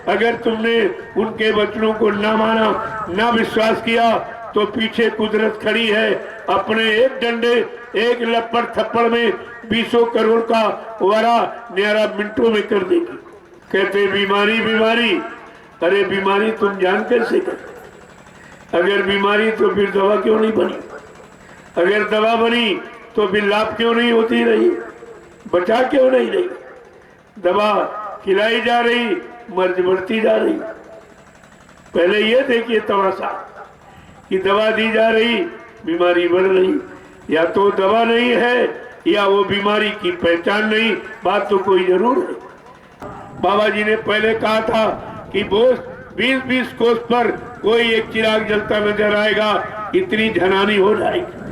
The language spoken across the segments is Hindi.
अगर तुमने उनके वचनों को ना माना, ना विश्वास किया, तो पीछे कुदरत खड़ी है, अपने एक डंडे, एक लपड़ थप्पड़ में 20 करोड़ का वारा न्यारा मिनटों में कर देगी। कहते बीमारी बीमारी, अरे बीमारी तुम जान कैसे कर? अगर बीमारी तो फिर दवा क्यों नहीं बनी? अगर दवा बनी तो फिर लाभ क्यों नहीं होती रही? बचा क्यों नहीं रही? दवा खिलाई जा रही, मर्ज बढ़ती जा रही। पहले ये देखिए तमाशा कि दवा दी जा रही, बीमारी बढ़ रही। या तो दवा नहीं है या वो बीमारी की पहचान नहीं, बात तो कोई जरूर है। बाबा जी ने पहले कहा था कि 20-20 कोस पर कोई एक चिराग जलता नजर आएगा, इतनी झनानी हो जाएगी।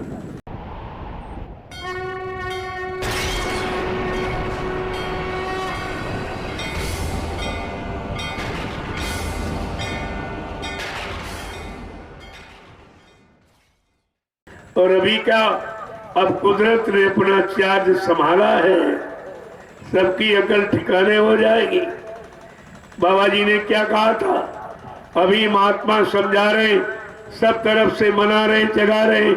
और अभी क्या, अब कुदरत ने अपना चार्ज संभाला है, सबकी अकल ठिकाने हो जाएगी। बाबा जी ने क्या कहा था? अभी महात्मा समझा रहे, सब तरफ से मना रहे, जगा रहे,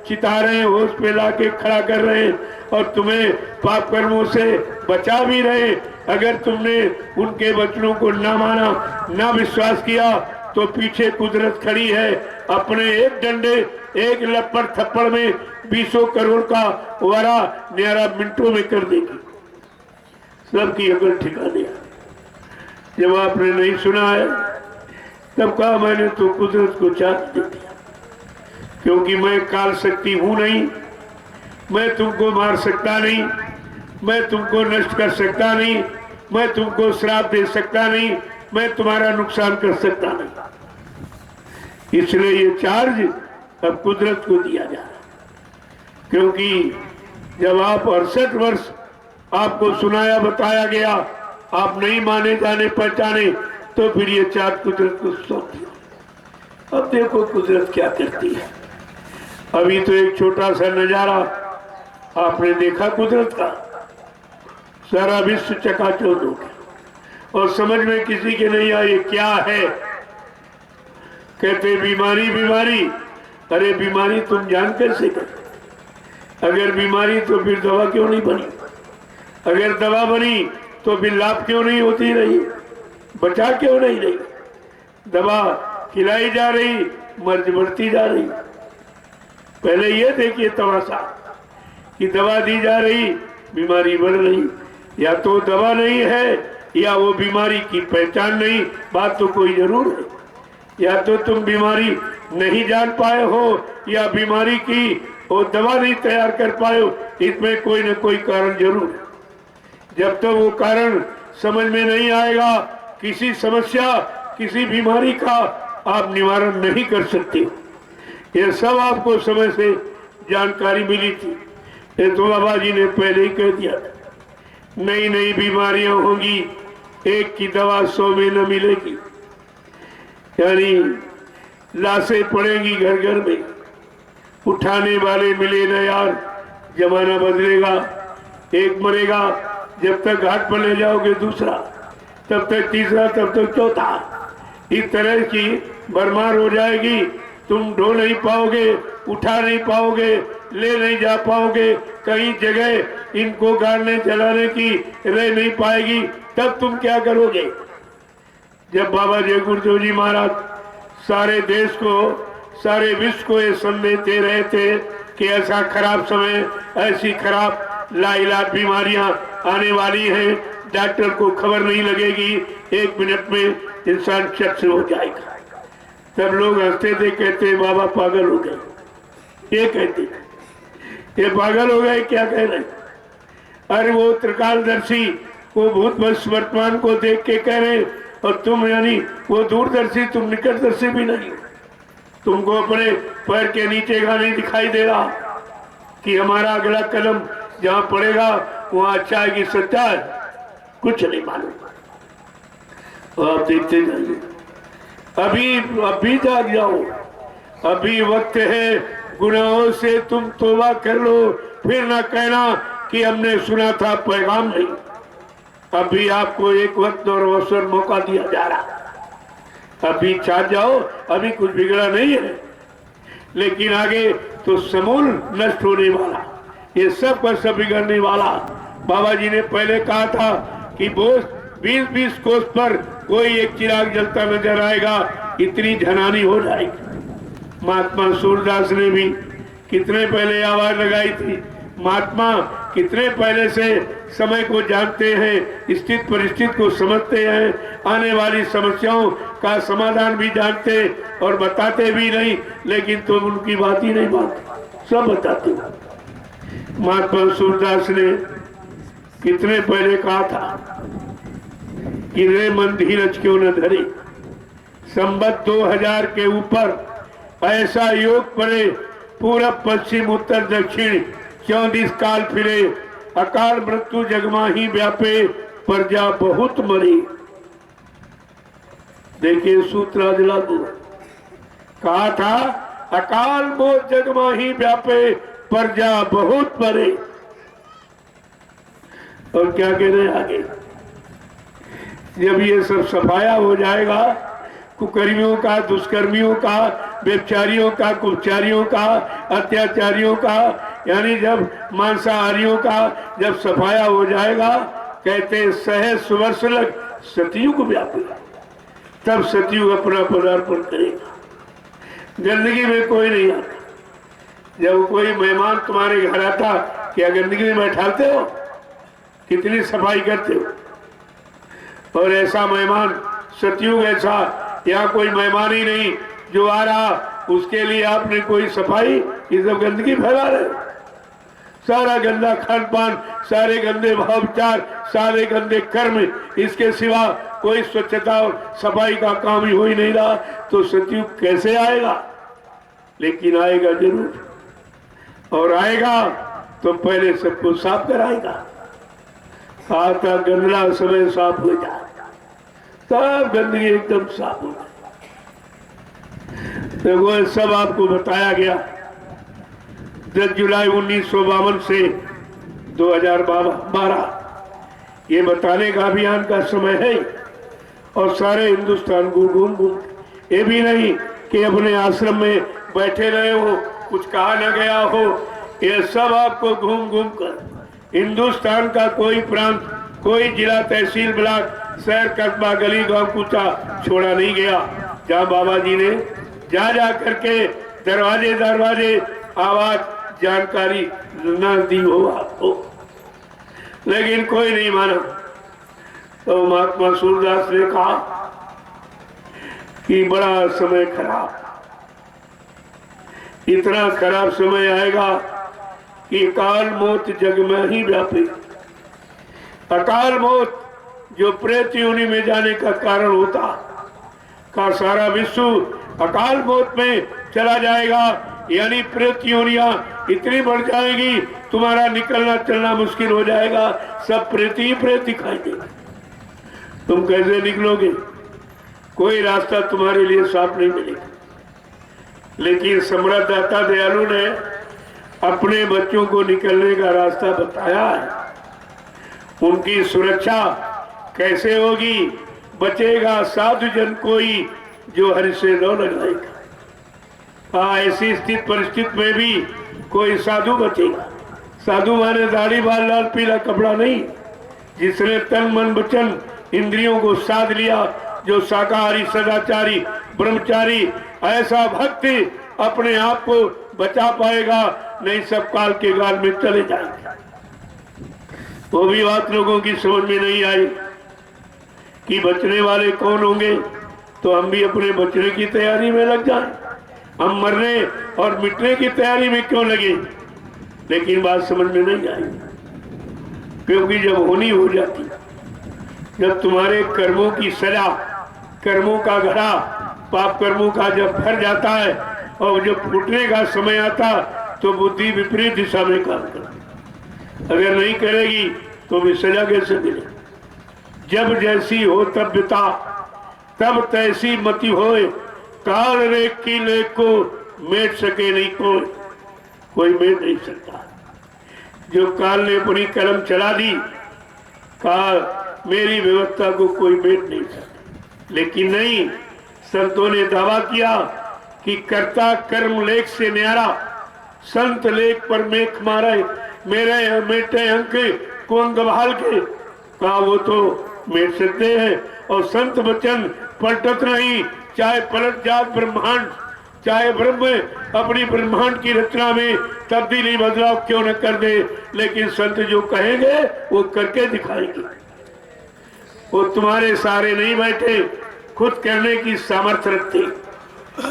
चिता रहे, होश पे लाके खड़ा कर रहे और तुम्हें पाप कर्मों से बचा भी रहे। अगर तुमने उनके वचनों को ना माना, ना विश्वास किया, तो पीछे कुदरत खड़ी है, अपने एक डंडे, एक लपड़ थप्पड़ में 20 करोड़ का वारा न्यारा मिनटों में कर देगी। सबकी अकल ठिकाने। जब आपने नहीं सुना है तब कहा मैंने तो कुदरत को चार्ज दे दिया, क्योंकि मैं काल शक्ति हूं नहीं, मैं तुमको मार सकता नहीं, मैं तुमको नष्ट कर सकता नहीं, मैं तुमको श्राप दे सकता नहीं, मैं तुम्हारा नुकसान कर सकता नहीं। इसलिए ये चार्ज अब कुदरत को दिया जा रहा। क्योंकि जब आप 68 वर्ष आपको सुनाया बताया गया, आप नहीं माने जाने पहचाने, तो फिर ये चार्ज कुदरत को सौंप दिया। अब देखो कुदरत क्या करती है। अभी तो एक छोटा सा नजारा आपने देखा कुदरत का, सारा विश्व चकाचौंध हो गया और समझ में किसी के नहीं आई क्या है। कहते बीमारी बीमारी, अरे बीमारी तुम जान कैसे कर? अगर बीमारी तो फिर दवा क्यों नहीं बनी? अगर दवा बनी तो फिर लाभ क्यों नहीं होती रही? बचा क्यों नहीं रही? दवा खिलाई जा रही, मर्ज बढ़ती जा रही। पहले ये देखिए तमाशा कि दवा दी जा रही, बीमारी बढ़ रही। या तो दवा नहीं है या वो बीमारी की पहचान नहीं, बात तो कोई जरूर है। या तो तुम बीमारी नहीं जान पाए हो या बीमारी की वो दवा नहीं तैयार कर पाए हो, इसमें कोई न कोई कारण जरूर है। जब तक तो वो कारण समझ में नहीं आएगा, किसी समस्या, किसी बीमारी का आप निवारण नहीं कर सकते। ये सब आपको समय से जानकारी मिली थी। ये तो बाबा जी ने पहले ही कह दिया था, नई नई बीमारियां होंगी, एक की दवा 100 में न मिलेगी। यानी लाशें पड़ेंगी घर घर में, उठाने वाले मिले न यार। जमाना बदलेगा, एक मरेगा, जब तक घाट पर ले जाओगे दूसरा, तब तक तीसरा, तब तक चौथा। इस तरह की भरमार हो जाएगी, तुम ढो नहीं पाओगे, उठा नहीं पाओगे, ले नहीं जा पाओगे, कहीं जगह इनको गाड़ने चलाने की रह नहीं पाएगी। तब तुम क्या करोगे? जब बाबा जय गुरुदेव जी महाराज सारे देश को, सारे विश्व को ये संदेश दे रहे थे कि ऐसा खराब समय, ऐसी खराब लाइलाज बीमारियां आने वाली हैं, डॉक्टर को खबर नहीं लगेगी, 1 मिनट में इंसान चट से हो जाएगा। तब लोग हंसते थे, कहते बाबा पागल हो गए। ये कहते ये पागल हो गए, क्या कह रहे? अरे वो त्रिकालदर्शी, वो भूत भविष्य वर्तमान को देख के कह रहे, और तुम यानी वो दूरदर्शी, तुम निकटदर्शी भी नहीं। तुमको अपने पैर के नीचे का नहीं दिखाई दे रहा कि हमारा अगला कदम जहाँ पड़ेगा वहाँ अच्छा है कि सच्चा है? कुछ नहीं मालूम। आप देखते जाइए, अभी जाग जाओ, अभी वक्त है, गुनाहों से तुम तौबा कर लो, फिर ना कहना कि हमने सुना था पैगाम नहीं। अभी आपको एक वक्त और अवसर मौका दिया जा रहा, अभी छाट जाओ, अभी कुछ बिगड़ा नहीं है, लेकिन आगे तो समूल नष्ट होने वाला, ये सब पर सब बिगड़ने वाला। बाबा जी ने पहले कहा था कि 20-20 कोस पर कोई एक चिराग जलता नजर आएगा, इतनी झनानी हो जाएगी। महात्मा सूरदास ने भी कितने पहले आवाज लगाई थी। महात्मा कितने पहले से समय को जानते हैं, स्थित परिस्थिति को समझते हैं, आने वाली समस्याओं का समाधान भी जानते और बताते भी नहीं, लेकिन तुम उनकी बात ही नहीं मानते, सब बताते हो। महात्मा सूरदास ने कितने पहले कहा था कि रे मन धीरज क्यों न धरे, संबत 2000 के ऊपर ऐसा योग पड़े, पूरब पश्चिम उत्तर दक्षिण 34 काल फिरे, अकाल मृत्यु जगमाही व्यापे, प्रजा बहुत मरी। देखिए सूत्र आज लागू, कहा था अकाल मौत जगमाही व्यापे, प्रजा बहुत मरे। और क्या कह रहे आगे, जब ये सब सफाया हो जाएगा, कुकर्मियों का, दुष्कर्मियों का, व्यभिचारियों का, कुपचारियों का, अत्याचारियों का, यानी जब मांसाहारियों का जब सफाया हो जाएगा, कहते सहस्र वर्ष लग सतयुग व्यापेगा, तब सतयुग अपना पदार्पण करेगा। गंदगी में कोई नहीं आता। जब कोई मेहमान तुम्हारे घर आता, क्या गंदगी में बैठाते हो? कितनी सफाई करते हो? और ऐसा मेहमान सतयुग ऐसा, यहाँ कोई मेहमान ही नहीं जो आ रहा, उसके लिए आपने कोई सफाई, ये सब गंदगी फैला रहे, सारा गंदा खान पान, सारे गंदे भाव विचार, सारे गंदे कर्म, इसके सिवा कोई स्वच्छता और सफाई का काम ही हो ही नहीं रहा, तो सतयुग कैसे आएगा? लेकिन आएगा जरूर, और आएगा तो पहले सबको साफ कराएगा। आता गंदा समय साफ हो जाए, तब गंदगी एकदम साफ हो जाए। तो वो सब आपको बताया गया। 10 जुलाई 1952 से 2012 ये बताने का अभियान का समय है, और सारे हिंदुस्तान को घूम ये भी नहीं कि अपने आश्रम में बैठे रहे हो, कुछ कहा न गया हो, ये सब आपको घूम घूम कर हिंदुस्तान का कोई प्रांत, कोई जिला, तहसील, ब्लॉक, शहर, कस्बा, गली, गांव, कूचा छोड़ा नहीं गया, जहां बाबा जी ने जा करके दरवाजे दरवाजे आवाज जानकारी न दी हो आपको, लेकिन कोई नहीं माना। तो महात्मा सूरदास ने कहा कि बड़ा समय खराब, इतना खराब समय आएगा कि अकाल मौत जग में ही व्यापी। अकाल मौत जो प्रेत योनि में जाने का कारण होता, का सारा विश्व अकाल मौत में चला जाएगा, यानी प्रेत योनियां इतनी बढ़ जाएगी, तुम्हारा निकलना चलना मुश्किल हो जाएगा, सब प्रेत ही प्रेत दिखाई देगा। तुम कैसे निकलोगे? कोई रास्ता तुम्हारे लिए साफ नहीं मिलेगा। लेकिन सम्राट दाता दयालु ने अपने बच्चों को निकलने का रास्ता बताया है। उनकी सुरक्षा कैसे होगी? बचेगा साधु जन कोई जो हरि से न लगाएगा। हाँ, ऐसी स्थिति परिस्थिति में भी कोई साधु बचेगा। साधु माने दाढ़ी बाल लाल पीला कपड़ा नहीं, जिसने तन मन वचन इंद्रियों को साध लिया, जो शाकाहारी, सदाचारी, ब्रह्मचारी, ऐसा भक्ति अपने आप को बचा पाएगा, नहीं सब काल के गाल में चले जाएंगे। वो भी बात लोगों की समझ में नहीं आई कि बचने वाले कौन होंगे, तो हम भी अपने बचने की तैयारी में लग जाएं। हम मरने और मिटने की तैयारी में क्यों लगे? लेकिन बात समझ में नहीं आई, क्योंकि जब होनी हो जाती, जब तुम्हारे कर्मों की सजा, कर्मों का घड़ा, पाप कर्मों का जब भर जाता है और जब फूटने का समय आता, तो बुद्धि विपरीत दिशा में काम करती। अगर नहीं करेगी तो भी सजा कैसे मिलेगी? जब जैसी हो तब बिता, तब तैसी मति होए, काल रे किले को मेट सके नहीं कोई मेट नहीं सकता। जो काल ने अपनी कलम चला दी, काल मेरी व्यवस्था को कोई मेट नहीं सकता। लेकिन नहीं, संतों ने दावा किया कि कर्ता कर्म लेख से न्यारा, संत लेख पर मेख मारे, मेरे मेटे अंक कौन गवाल के। कहा वो तो मेट सकते हैं, और संत वचन पलटत नहीं, चाहे पलट जात ब्रह्मांड, चाहे ब्रह्म अपनी ब्रह्मांड की रचना में तब्दीली बदलाव क्यों न कर दे, लेकिन संत जो कहेंगे वो करके दिखाएंगे। वो तुम्हारे सारे नहीं बैठे, खुद करने की सामर्थ्य रखते।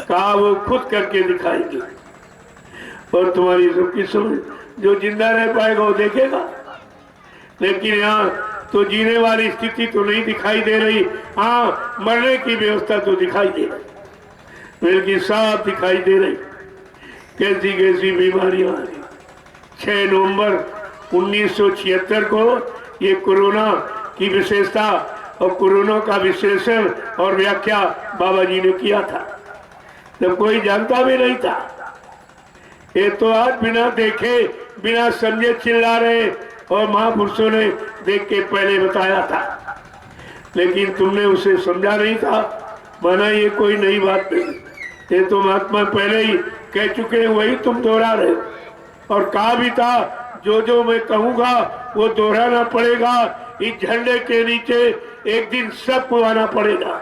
कहा वो खुद करके दिखाएंगे, और तुम्हारी सबकी समझ, जो जिंदा रह पाएगा वो देखेगा। लेकिन यहाँ तो जीने वाली स्थिति तो नहीं दिखाई दे रही, हाँ मरने की व्यवस्था तो दिखाई दे रही, बल्कि साफ दिखाई दे रही। कैसी कैसी बीमारियां आ रही। 6 नवंबर 1976 को ये कोरोना की विशेषता और कोरोना का विश्लेषण और व्याख्या बाबा जी ने किया था, जब कोई जानता भी नहीं था। ये तो आज बिना देखे बिना समझे चिल्ला रहे, और महापुरुषों ने देख के पहले बताया था, लेकिन तुमने उसे समझा नहीं था, माना ये कोई नई बात नहीं, ये तो महात्मा पहले ही कह चुके हैं, वही तुम दोहरा रहे हो। और कहा भी था जो जो मैं कहूंगा वो दोहराना पड़ेगा, इस झंडे के नीचे एक दिन सबको आना पड़ेगा,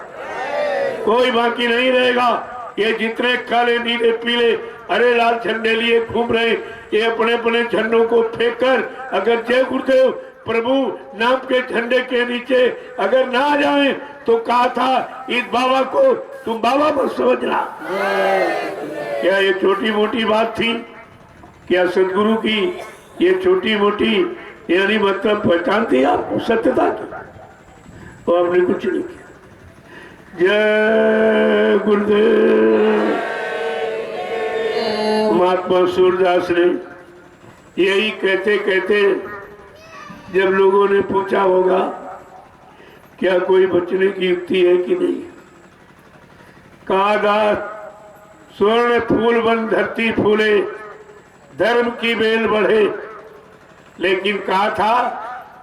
कोई बाकी नहीं रहेगा। ये जितने काले नीले पीले हरे लाल झंडे लिए घूम रहे, ये अपने अपने झंडों को फेंक कर अगर जय गुरुदेव प्रभु नाम के झंडे के नीचे अगर ना आ जाए, तो कहा था इस बाबा को तुम बाबा मत समझना। क्या ये छोटी मोटी बात थी? क्या सदगुरु की ये छोटी मोटी यानी मतलब पहचान थी आपको सत्यता की? तो आपने कुछ नहीं किया। जय गुरुदेव। महात्मा सूरदास ने यही कहते कहते जब लोगों ने पूछा होगा क्या कोई बचने की युक्ति है कि नहीं, कहा दास स्वर्ण फूल बन धरती फूले, धर्म की बेल बढ़े, लेकिन कहा था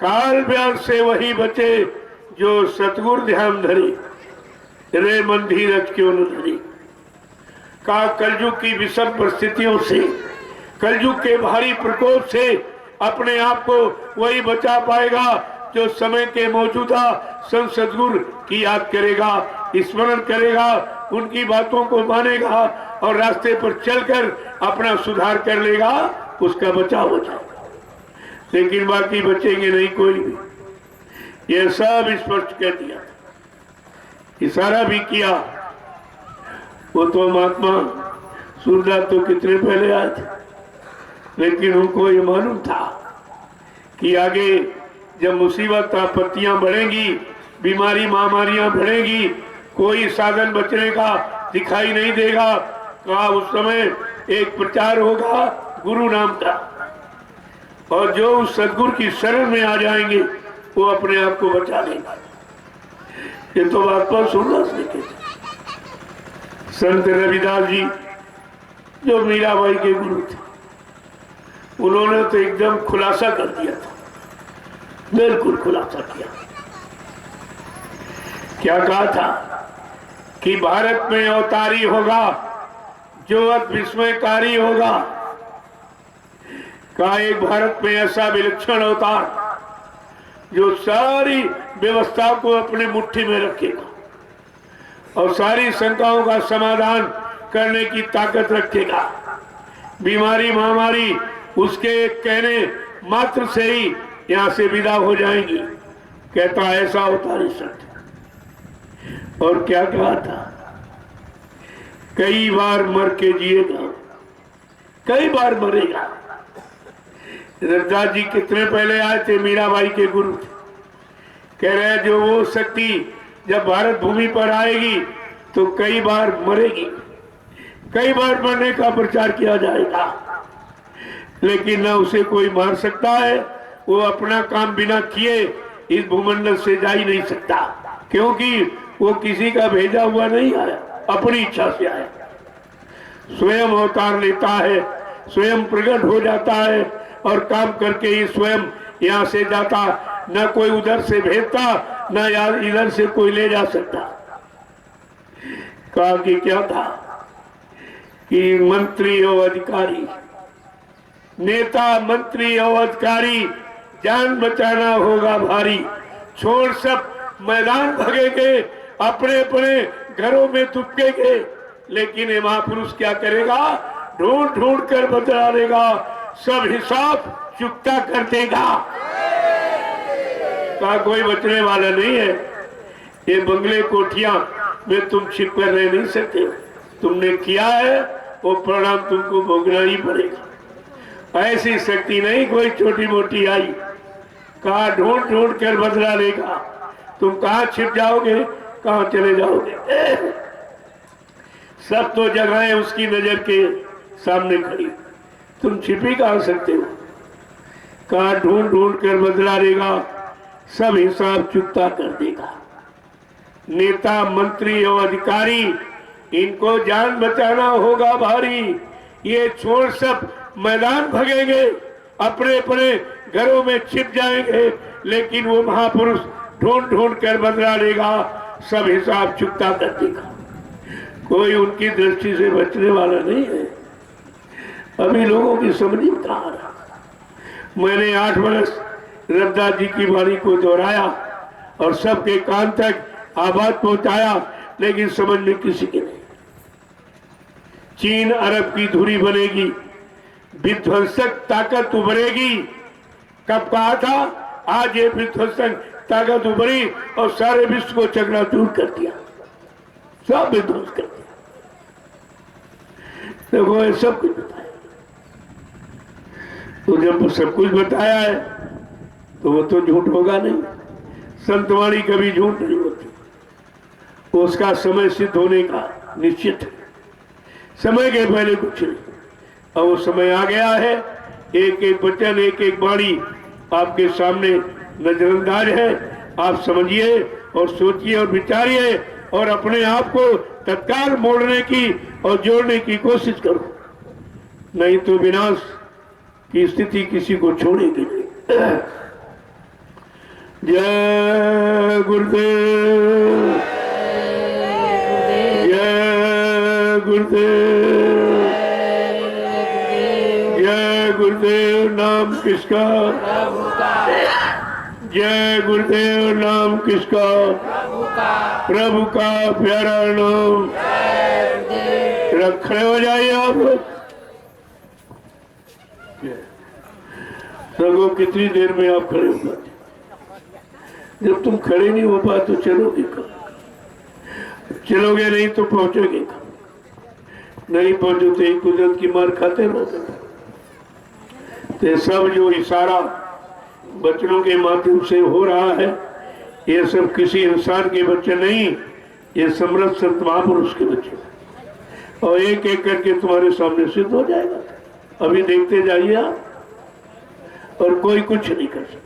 काल व्याध से वही बचे जो सतगुरु ध्यान धरे, रे मन धीरज क्यों न धरी। कहा कलयुग की विषम परिस्थितियों से, कलयुग के भारी प्रकोप से अपने आप को वही बचा पाएगा जो समय के मौजूदा संत सद्गुरु की याद करेगा, स्मरण करेगा, उनकी बातों को मानेगा और रास्ते पर चलकर अपना सुधार कर लेगा, उसका बचाव हो जाएगा। लेकिन बाकी बचेंगे नहीं कोई भी। यह सब स्पष्ट कह दिया, इशारा भी किया। वो तो महात्मा सूरदास तो कितने पहले आए थे, लेकिन उनको ये मालूम था कि आगे जब मुसीबत आपत्तियां बढ़ेंगी, बीमारी महामारियां बढ़ेंगी, कोई साधन बचने का दिखाई नहीं देगा। कहा उस समय एक प्रचार होगा गुरु नाम का, और जो उस सदगुरु की शरण में आ जाएंगे वो अपने आप को बचा लेंगे। ये तो महात्मा सूरदास ने कहा। संत रविदास जी जो मीराबाई के गुरु थे, उन्होंने तो एकदम खुलासा कर दिया था, बिल्कुल खुलासा किया। क्या कहा था कि भारत में अवतारी होगा जो अति विस्मयकारी होगा। का एक भारत में ऐसा विलक्षण अवतार जो सारी व्यवस्था को अपने मुट्ठी में रखेगा और सारी शंकाओं का समाधान करने की ताकत रखेगा। बीमारी महामारी उसके कहने मात्र से ही यहाँ से विदा हो जाएंगी। कहता ऐसा अवतारी संत। और क्या कहा था, कई बार मर के जिएगा, कई बार मरेगा। रविदास जी कितने पहले आए थे, मीराबाई के गुरु थे। कह रहे जो वो शक्ति जब भारत भूमि पर आएगी तो कई बार मरेगी, कई बार मरने का प्रचार किया जाएगा, लेकिन न उसे कोई मार सकता है। वो अपना काम बिना किए इस भूमंडल से जा ही नहीं सकता, क्योंकि वो किसी का भेजा हुआ नहीं आया, अपनी इच्छा से आया। स्वयं अवतार लेता है, स्वयं प्रकट हो जाता है और काम करके ही स्वयं यहाँ से जाता। न कोई उधर से भेजता, न यार इधर से कोई ले जा सकता। कहा कि क्या था कि मंत्री और अधिकारी, नेता मंत्री और अधिकारी, जान बचाना होगा भारी, छोड़ सब मैदान भगेंगे, अपने अपने घरों में दुबकेंगे, लेकिन ये महापुरुष क्या करेगा, ढूंढ ढूंढ कर बदला लेगा, सब हिसाब चुकता कर देगा। कहा कोई बचने वाला नहीं है, ये बंगले कोठियां में तुम छिप कर रह नहीं सकते, तुमने किया है वो परिणाम तुमको भोगना ही पड़ेगा। ऐसी शक्ति नहीं कोई छोटी मोटी आई। कहा ढूंढ ढूंढ कर बदला लेगा, तुम कहाँ छिप जाओगे, कहाँ चले जाओगे। सब तो जगहें उसकी नजर के सामने खड़ी, तुम छिप ही कहाँ सकते हो। कहा ढूंढ ढूंढ कर बदला लेगा, सब हिसाब चुकता कर देगा। नेता मंत्री और अधिकारी, इनको जान बचाना होगा भारी, ये छोड़ सब मैदान भगेंगे, अपने अपने घरों में छिप जाएंगे, लेकिन वो महापुरुष ढूंढ ढूंढ कर बदला लेगा, सब हिसाब चुकता कर देगा। कोई उनकी दृष्टि से बचने वाला नहीं है। अभी लोगों की समझ में कहाँ रहा। मैंने 8 वर्ष रविदास जी की वाणी को दोहराया और सबके कान तक आवाज पहुंचाया, लेकिन समझ में किसी के नहीं। चीन अरब की धुरी बनेगी, विध्वंसक ताकत उभरेगी। कब कहा था, आज ये विध्वंसक ताकत उभरी और सारे विश्व को चकनाचूर कर दिया, सब विध्वंस कर दिया। देखो ये सब कुछ बताया, तो जब सब कुछ बताया है तो वो तो झूठ होगा नहीं। संतवाणी कभी झूठ नहीं होती, उसका समय सिद्ध होने का निश्चित है। समय के पहले कुछ नहीं, अब वो समय आ गया है। एक एक वचन, एक एक वाणी आपके सामने नजरअंदाज है। आप समझिए और सोचिए और विचारिए और अपने आप को तत्काल मोड़ने की और जोड़ने की कोशिश करो, नहीं तो विनाश की स्थिति किसी को छोड़ेगी नहीं। जय गुरुदेव, जय गुरुदेव, जय गुरुदेव। नाम किसका? प्रभु का। जय गुरुदेव। नाम किसका? प्रभु का। प्रभु का प्यारा नाम। खड़े हो जाइए आप लोग। सगो कितनी देर में आप खड़े हो पाते? जब तुम खड़े नहीं हो पाए तो चलोगे कब? चलोगे नहीं तो पहुंचोगे कब? नहीं पहुंचो तो कुदरत की मार खाते रहोगे। तो सब जो इशारा बच्चों के माध्यम से हो रहा है, ये सब किसी इंसान के बच्चे नहीं, ये समर्थ संत महापुरुष के बच्चे, और एक एक करके तुम्हारे सामने सिद्ध हो जाएगा। अभी देखते जाइए आप, और कोई कुछ नहीं कर सकता।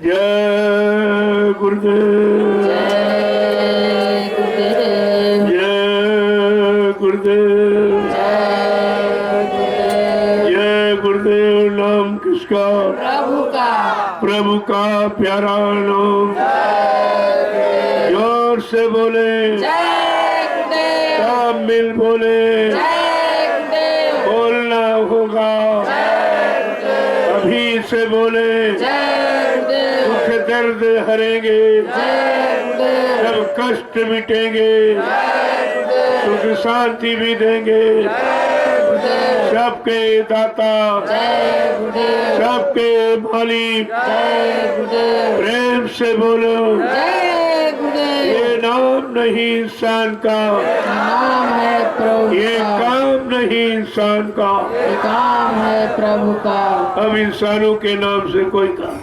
जय गुरुदेव, जय गुरुदेव, जय गुरुदेव, जय गुरुदेव। नाम किसका? प्रभु का। प्रभु का प्यारा नाम। जोर से बोले जय गुरुदेव, सब मिल बोले जय गुरुदेव। बोलना होगा अभी से बोले दुख दर्द हरेंगे, सब कष्ट मिटेंगे, सुख शांति भी देंगे, सबके दाता, सबके मालिक। प्रेम से बोलो ये नाम नहीं इंसान का, नाम है प्रभु ये काम नहीं इंसान का, काम है प्रभु का। अब इंसानों के नाम से कोई काम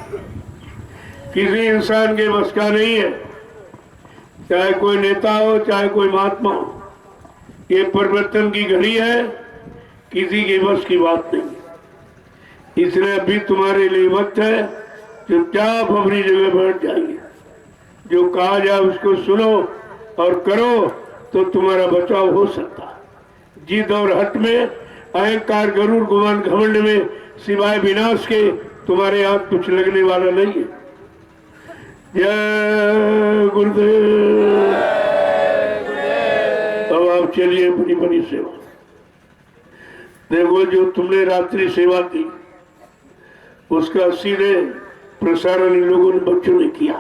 किसी इंसान के बस का नहीं है, चाहे कोई नेता हो चाहे कोई महात्मा हो। ये परिवर्तन की घड़ी है, किसी के बस की बात नहीं। इसलिए अभी तुम्हारे लिए वक्त है, चुपचाप अपनी जगह बैठ जाइए, जो कहा जाए उसको सुनो और करो तो तुम्हारा बचाव हो सकता है। जिद और हट में, अहंकार, गरुड़, गुमान, घमंड में सिवाय विनाश के तुम्हारे हाथ कुछ लगने वाला नहीं है। जय गुरुदेव। अब आप चलिए अपनी बड़ी सेवा। देखो जो तुमने रात्रि सेवा की उसका सीधे प्रसारण इन लोगों ने बच्चों ने किया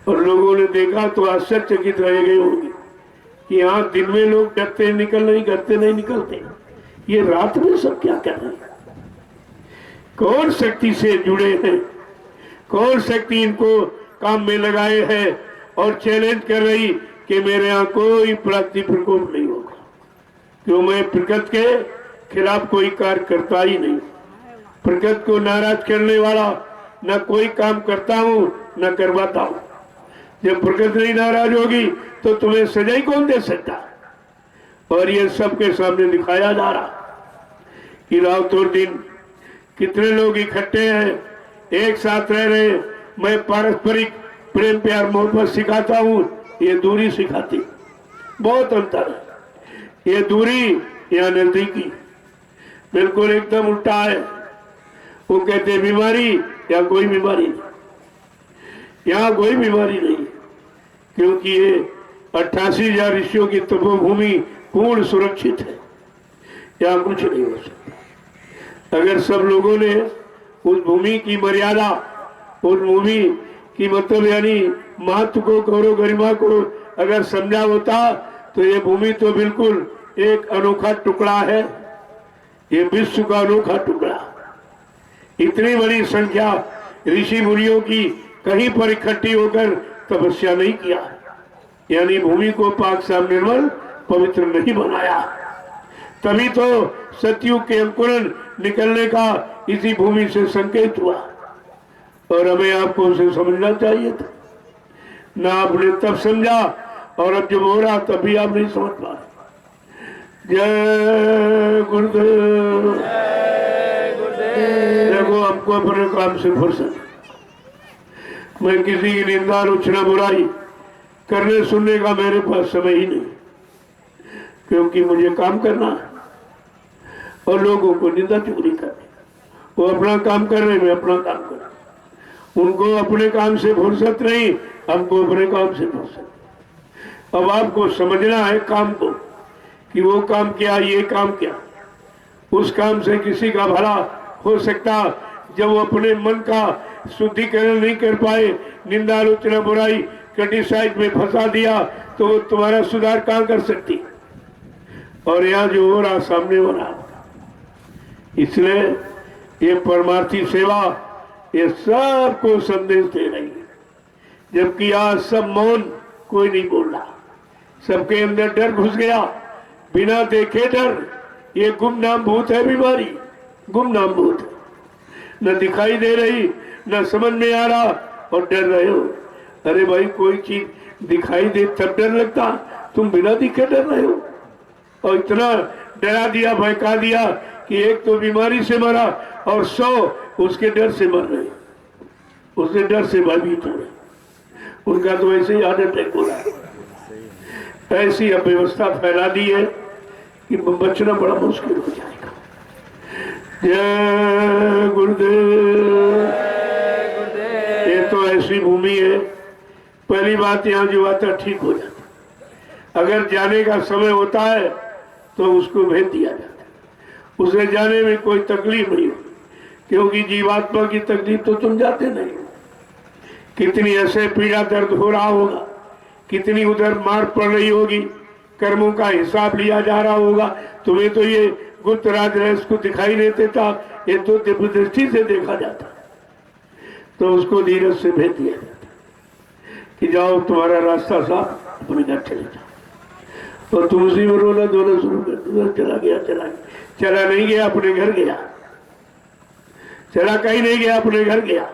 और लोगों ने देखा तो आश्चर्यचकित रह गए होंगे कि यहाँ दिन में लोग डरते निकल नहीं करते नहीं निकलते, ये रात में सब क्या कर रहे हैं, कौन शक्ति से जुड़े हैं, कौन शक्ति इनको काम में लगाए हैं और चैलेंज कर रही कि मेरे यहाँ कोई प्राकृतिक प्रकोप नहीं होगा, क्यों मैं प्रकृति के खिलाफ कोई कार्य करता ही नहीं, प्रकृति को नाराज करने वाला न कोई काम करता हूँ न करवाता हूँ। जब प्रकृति नहीं नाराज होगी तो तुम्हें सजा ही कौन दे सकता। और ये सबके सामने दिखाया जा रहा कि रात और दिन कितने लोग इकट्ठे हैं, एक साथ रह रहे। मैं पारस्परिक प्रेम प्यार मोहब्बत सिखाता हूँ, ये दूरी सिखाती, बहुत अंतर है। ये दूरी या नजदीकी बिल्कुल एकदम उल्टा है। वो कहते बीमारी या कोई बीमारी नहीं, यहाँ कोई बीमारी नहीं, क्योंकि ये 88,000 ऋषियों की तपोभूमि पूर्ण सुरक्षित है, यहाँ कुछ नहीं हो सकता। अगर सब लोगों ने उस भूमि की मर्यादा, उस भूमि की मतलब यानी महत्व को, गौरव गरिमा को अगर समझा होता तो ये भूमि तो बिल्कुल एक अनोखा टुकड़ा है, ये विश्व का अनोखा टुकड़ा। इतनी बड़ी संख्या ऋषि मुनियों की कहीं पर इकट्ठी होकर तपस्या नहीं किया, यानी भूमि को पाक साफ निर्मल पवित्र नहीं बनाया। तभी तो सतयुग के अंकुरण निकलने का इसी भूमि से संकेत हुआ और हमें आपको उसे समझना चाहिए था ना। आपने तब समझा और अब जब हो रहा तब भी आप नहीं समझ पा रहे। जय गुरुदेव। देखो हमको अपने काम से फुर्सत, मैं किसी की निंदा आलोचना बुराई करने सुनने का मेरे पास समय ही नहीं, क्योंकि मुझे काम करना है और लोगों को निंदा चुगली करनी। वो अपना काम कर रहे, मैं अपना काम कर रहा हूं। उनको अपने काम से फुर्सत नहीं, हमको अपने काम से फुर्सत। अब आपको समझना है काम को कि वो काम क्या, ये काम क्या। उस काम से किसी का भला हो सकता जब वो अपने मन का शुद्धिकरण नहीं कर पाए, निंदा आलोचना बुराई क्रिटिसाइज में फंसा दिया तो वो तुम्हारा सुधार कहाँ कर सकती। और यहाँ जो हो रहा सामने हो रहा, इसलिए ये परमार्थी सेवा ये सबको संदेश दे रही है। जबकि आज सब मौन, कोई नहीं बोल रहा, सबके अंदर डर घुस गया, बिना देखे डर। ये गुमनाम भूत है बीमारी, गुमनाम भूत, न दिखाई दे रही न समझ में आ रहा और डर रहे हो। अरे भाई कोई चीज दिखाई दे तब डर लगता, तुम बिना दिखे डर रहे हो। और इतना डरा दिया, भड़का दिया कि एक तो बीमारी से मरा और 100 उसके डर से मर रहे, उसके डर से भयभीत हो रहे। उनका तो ऐसे ही हार्ट अटैक हो रहा है। ऐसी अव्यवस्था फैला दी है कि बचना बड़ा मुश्किल हो जाएगा। जय गुरुदेव। ये तो ऐसी भूमि है, पहली बात यहाँ जो आता ठीक हो जाता। अगर जाने का समय होता है तो उसको भेज दिया जाता, उसे जाने में कोई तकलीफ नहीं हो, क्योंकि जीवात्मा की तकलीफ तो तुम जाते नहीं हो। कितनी ऐसे पीड़ा दर्द हो रहा होगा, कितनी उधर मार पड़ रही होगी, कर्मों का हिसाब लिया जा रहा होगा। तुम्हें तो ये गुप्त राज रहस्य को दिखाई नहीं देता, ये तो दिव्य दृष्टि से देखा जाता, तो उसको धीरज से भेज दिया जाता कि जाओ तुम्हारा रास्ता साफ, अपने घर चले जाओ। और तुम उसी में रोना धोना शुरू कर दो, चला गया चला गया, चला नहीं गया अपने घर गया, चला कहीं नहीं गया अपने घर गया,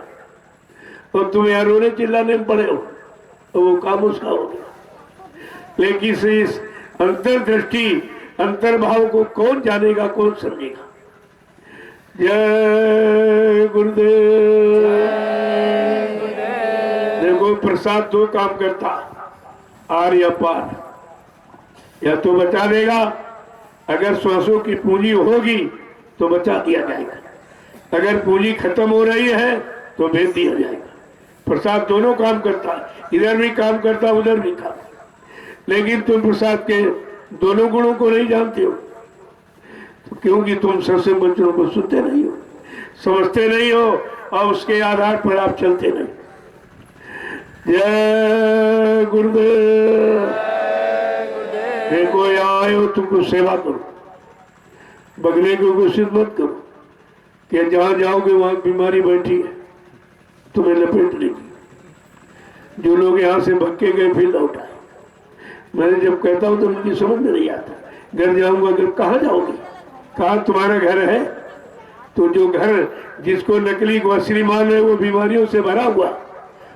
और तुम यहाँ रोने चिल्लाने में पड़े हो, तो वो काम उसका हो गया। लेकिन इस अंतर्दृष्टि अंतर्भाव को कौन जानेगा, कौन समझेगा। जय गुरुदेव। देखो प्रसाद दो काम करता, आर या पार। या तो बचा देगा, अगर श्वासों की पूंजी होगी तो बचा दिया जाएगा, अगर पूंजी खत्म हो रही है तो भेज दिया जाएगा। प्रसाद दोनों काम करता है, इधर भी काम करता है, उधर भी काम। लेकिन तुम प्रसाद के दोनों गुणों को नहीं जानते हो, तो क्योंकि तुम सत्संग वचनों को सुनते नहीं हो, समझते नहीं हो, और उसके आधार पर आप चलते नहीं। जय गुरुदेव। देखो आए हो, तुमको सेवा करो, बगले को घोषित मत करो कि जहां जाओगे वहां बीमारी बैठी है तुम्हें लपेट लेगी। जो लोग यहाँ से भग के गए फिर लौट आए। मैंने जब कहता हूँ तो उनकी समझ में नहीं आता, घर जाऊंगा, घर कहाँ जाओगे, कहाँ तुम्हारा घर है? तो जो घर जिसको नकली को असली मान है वो बीमारियों से भरा हुआ,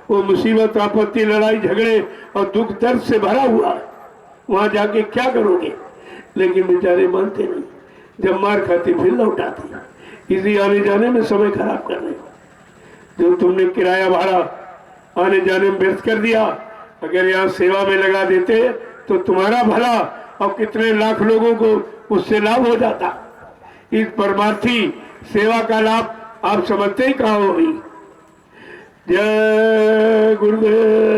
वो मुसीबत आपत्ति लड़ाई झगड़े और दुख दर्द से भरा हुआ, वहां जाके क्या करोगे? लेकिन बेचारे मानते नहीं, जब मार खाते फिर लौट आते। इसी आने जाने में समय खराब कर रहे हो। जो तुमने किराया भाड़ा आने जाने में व्यर्थ कर दिया, अगर यहाँ सेवा में लगा देते तो तुम्हारा भला और कितने लाख लोगों को उससे लाभ हो जाता। इस परमार्थी सेवा का लाभ आप समझते ही कहाँ होगी। जय गुरुदेव।